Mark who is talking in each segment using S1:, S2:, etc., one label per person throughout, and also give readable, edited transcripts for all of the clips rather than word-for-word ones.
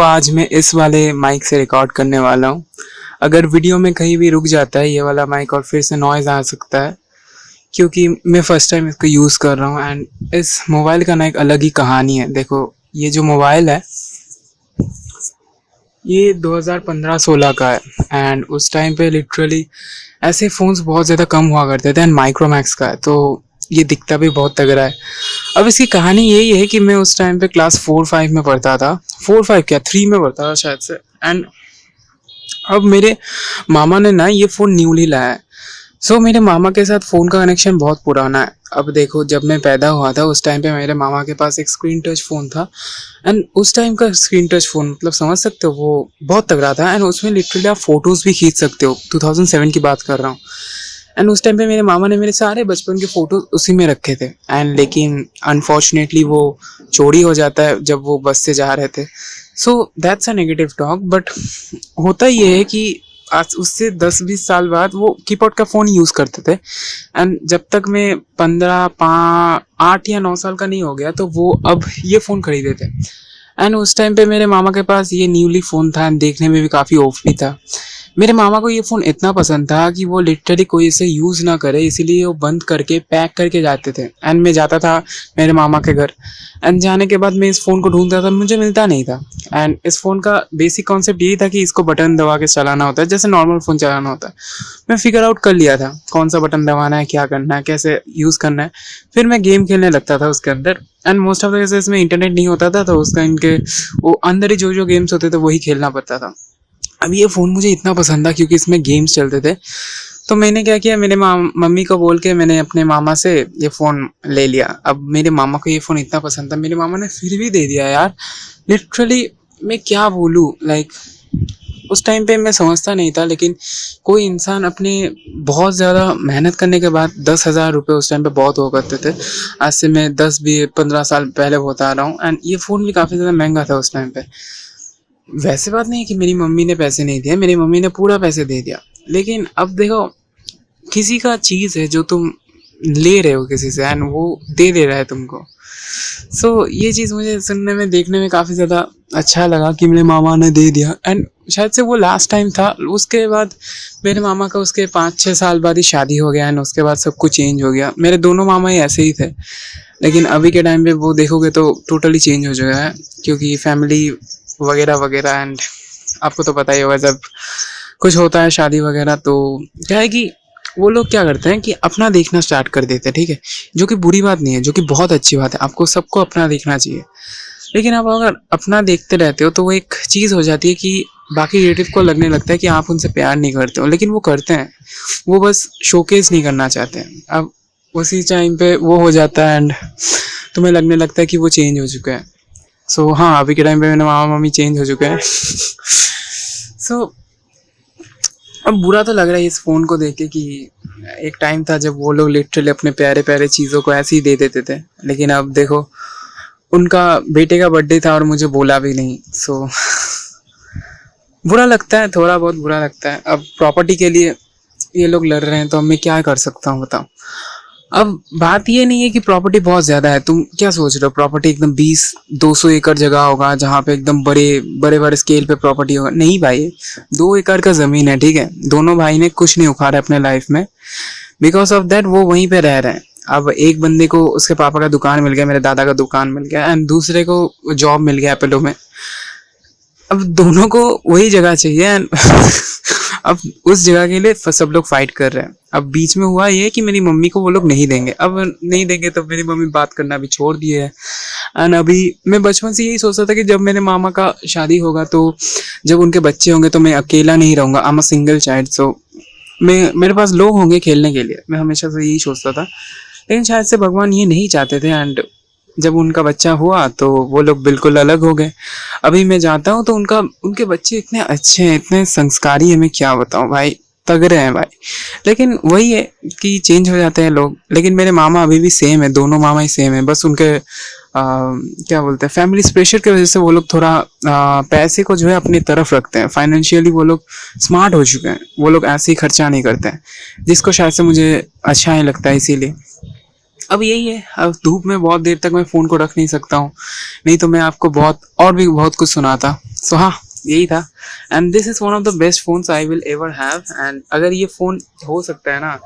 S1: आज मैं इस वाले माइक से रिकॉर्ड करने वाला हूँ। अगर वीडियो में कहीं भी रुक जाता है ये वाला माइक और फिर से नॉइज़ आ सकता है, क्योंकि मैं फर्स्ट टाइम इसको यूज़ कर रहा हूँ। एंड इस मोबाइल का ना एक अलग ही कहानी है। देखो, ये जो मोबाइल है ये 2015-16 का है। एंड उस टाइम पे लिटरली ऐसे फ़ोन्स बहुत ज़्यादा कम हुआ करते थे। एंड माइक्रोमैक्स का है, तो ये दिखता भी बहुत तगड़ा है। अब इसकी कहानी यही है कि मैं उस टाइम पे क्लास 4-5 में पढ़ता था। 4-5 क्या 3 में पढ़ता था शायद से। एंड अब मेरे मामा ने ना ये फ़ोन न्यूली लाया है। मेरे मामा के साथ फ़ोन का कनेक्शन बहुत पुराना है। अब देखो, जब मैं पैदा हुआ था उस टाइम पे मेरे मामा के पास एक स्क्रीन टच फ़ोन था। एंड उस टाइम का स्क्रीन टच फ़ोन मतलब समझ सकते हो, वो बहुत तगड़ा था। एंड उसमें लिटरली आप फ़ोटोज़ भी खींच सकते हो। 2007 की बात कर रहा हूँ। एंड उस टाइम पे मेरे मामा ने मेरे सारे बचपन के फ़ोटोज़ उसी में रखे थे। एंड लेकिन अनफॉर्चुनेटली वो चोरी हो जाता है जब वो बस से जा रहे थे। That's a negative talk. But होता ये है कि आज उससे 10-20 साल बाद वो कीपैड का फ़ोन यूज़ करते थे। एंड जब तक मैं 8 या 9 साल का नहीं हो गया तो वो अब ये फ़ोन खरीदे थे। एंड उस टाइम पे मेरे मामा के पास ये न्यूली फ़ोन था एंड देखने में भी काफ़ी ओपी था। मेरे मामा को ये फ़ोन इतना पसंद था कि वो लिटरली कोई इसे यूज़ ना करे, इसीलिए वो बंद करके पैक करके जाते थे। एंड मैं जाता था मेरे मामा के घर। एंड जाने के बाद मैं इस फ़ोन को ढूंढता था, मुझे मिलता नहीं था। एंड इस फ़ोन का बेसिक कॉन्सेप्ट यही था कि इसको बटन दबा के चलाना होता है, जैसे नॉर्मल फ़ोन चलाना होता है। मैं फिगर आउट कर लिया था कौन सा बटन दबाना है, क्या करना है, कैसे यूज़ करना है। फिर मैं गेम खेलने लगता था उसके अंदर। And most of the cases में इंटरनेट नहीं होता था, तो उसका इनके वो अंदर ही जो जो गेम्स होते थे वही खेलना पड़ता था। अब ये फ़ोन मुझे इतना पसंद था क्योंकि इसमें गेम्स चलते थे। तो मैंने क्या किया, मेरे मम्मी को बोल के मैंने अपने मामा से ये फ़ोन ले लिया। अब मेरे मामा को ये फ़ोन इतना पसंद था, मेरे मामा ने फिर भी दे दिया यार। लिटरली मैं क्या बोलूँ, लाइक उस टाइम पे मैं समझता नहीं था, लेकिन कोई इंसान अपने बहुत ज़्यादा मेहनत करने के बाद 10,000 रुपये उस टाइम पे बहुत हुआ करते थे। आज से मैं 10 भी 15 साल पहले बता रहा हूँ। एंड ये फ़ोन भी काफ़ी ज़्यादा महंगा था उस टाइम पे। वैसे बात नहीं है कि मेरी मम्मी ने पैसे नहीं दिए, मेरी मम्मी ने पूरा पैसे दे दिया। लेकिन अब देखो, किसी का चीज़ है जो तुम ले रहे हो किसी से एंड वो दे रहा है तुमको। ये चीज़ मुझे सुनने में देखने में काफ़ी ज़्यादा अच्छा लगा कि मेरे मामा ने दे दिया। एंड शायद से वो लास्ट टाइम था। उसके बाद मेरे मामा का उसके 5-6 साल बाद ही शादी हो गया। एंड उसके बाद सब कुछ चेंज हो गया। मेरे दोनों मामा ही ऐसे ही थे, लेकिन अभी के टाइम पे वो देखोगे तो टोटली चेंज हो चुका है, क्योंकि फैमिली वगैरह वगैरह। एंड आपको तो पता ही होगा, जब कुछ होता है शादी वगैरह तो क्या है कि वो लोग क्या करते हैं कि अपना देखना स्टार्ट कर देते हैं। ठीक है, जो कि बुरी बात नहीं है, जो कि बहुत अच्छी बात है। आपको सबको अपना देखना चाहिए। लेकिन आप अगर अपना देखते रहते हो तो वो एक चीज़ हो जाती है कि बाकी रिलेटिव को लगने लगता है कि आप उनसे प्यार नहीं करते हो, लेकिन वो करते हैं। वो बस शोकेस नहीं करना चाहते हैं। अब उसी टाइम पे वो हो जाता है एंड तुम्हें लगने लगता है कि वो चेंज हो चुका है। हाँ, अभी के टाइम पे मेरे मामा मम्मी चेंज हो चुके हैं। अब बुरा तो लग रहा है इस फ़ोन को देख के कि एक टाइम था जब वो लोग लिटरली अपने प्यारे प्यारे चीज़ों को ऐसे ही दे देते थे। लेकिन अब देखो, उनका बेटे का बर्थडे था और मुझे बोला भी नहीं। बुरा लगता है, थोड़ा बहुत बुरा लगता है। अब प्रॉपर्टी के लिए ये लोग लड़ रहे हैं तो अब मैं क्या कर सकता हूँ बताओ। अब बात ये नहीं है कि प्रॉपर्टी बहुत ज़्यादा है। तुम क्या सोच रहे हो, प्रॉपर्टी एकदम 20-200 एकड़ जगह होगा जहाँ पे एकदम बड़े बड़े बड़े स्केल पे प्रॉपर्टी होगा? नहीं भाई, 2 एकड़ का ज़मीन है। ठीक है, दोनों भाई ने कुछ नहीं उखाड़ा अपने लाइफ में। बिकॉज ऑफ दैट वो वहीं पे रह रहे हैं। अब एक बंदे को उसके पापा का दुकान मिल गया, मेरे दादा का दुकान मिल गया, एंड दूसरे को जॉब मिल गया एपोलो में। अब दोनों को वही जगह चाहिए एंड अब उस जगह के लिए सब लोग फाइट कर रहे हैं। अब बीच में हुआ ये कि मेरी मम्मी को वो लोग नहीं देंगे। अब नहीं देंगे तो मेरी मम्मी बात करना भी छोड़ दिए है। एंड अभी मैं बचपन से यही सोचता था कि जब मेरे मामा का शादी होगा तो जब उनके बच्चे होंगे तो मैं अकेला नहीं रहूँगा। I am a single child, मेरे पास लोग होंगे खेलने के लिए। मैं हमेशा से यही सोचता था, लेकिन शायद से भगवान ये नहीं चाहते थे। एंड जब उनका बच्चा हुआ तो वो लोग बिल्कुल अलग हो गए। अभी मैं जाता हूँ तो उनके बच्चे इतने अच्छे हैं, इतने संस्कारी हैं, मैं क्या बताऊँ भाई, तगड़े हैं भाई। लेकिन वही है कि चेंज हो जाते हैं लोग। लेकिन मेरे मामा अभी भी सेम है, दोनों मामा ही सेम है। बस उनके क्या बोलते हैं, फैमिली प्रेशर की वजह से वो लोग थोड़ा पैसे को जो है अपनी तरफ रखते हैं। फाइनेंशियली वो लोग स्मार्ट हो चुके हैं। वो लोग ऐसे ही खर्चा नहीं करते हैं, जिसको शायद से मुझे अच्छा नहीं लगता है। इसीलिए अब यही है, अब धूप में बहुत देर तक मैं फ़ोन को रख नहीं सकता हूँ, नहीं तो मैं आपको बहुत और भी बहुत कुछ सुनाता। सो हाँ, यही था। And this is one of the best phones I will ever have. And अगर ये फ़ोन हो सकता है ना,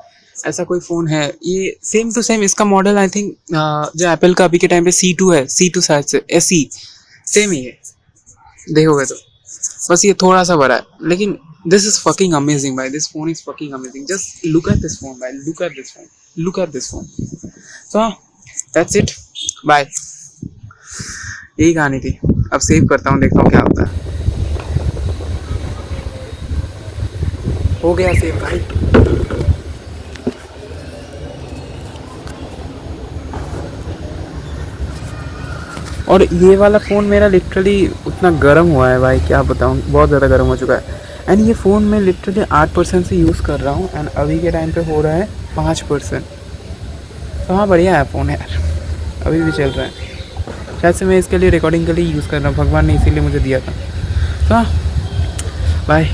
S1: ऐसा कोई फ़ोन है, ये सेम टू सेम इसका मॉडल आई थिंक जो एप्पल का अभी के टाइम पे C2 है, C2 शायद से SE, सेम ही है देखोगे तो। बस ये थोड़ा सा बड़ा है, लेकिन दिस इज़ फकिंग अमेजिंग भाई, this phone is fucking amazing. Just look at this phone भाई, look at this phone, look at this phone. So हाँ, दैट्स इट, बाय। यही कहानी थी। अब सेव करता हूँ, देखता हूँ क्या होता है। हो गया सेव भाई। और ये वाला फ़ोन मेरा लिटरली उतना गर्म हुआ है भाई, क्या बताऊँ, बहुत ज़्यादा गर्म हो चुका है। एंड ये फ़ोन मैं लिटरली 8% से यूज़ कर रहा हूँ एंड अभी के टाइम पे हो रहा है 5%। तो हाँ, बढ़िया है फ़ोन यार, अभी भी चल रहा है। शायद से मैं इसके लिए रिकॉर्डिंग के लिए यूज़ कर रहा हूँ, भगवान ने इसीलिए मुझे दिया था। तो हाँ, बाय।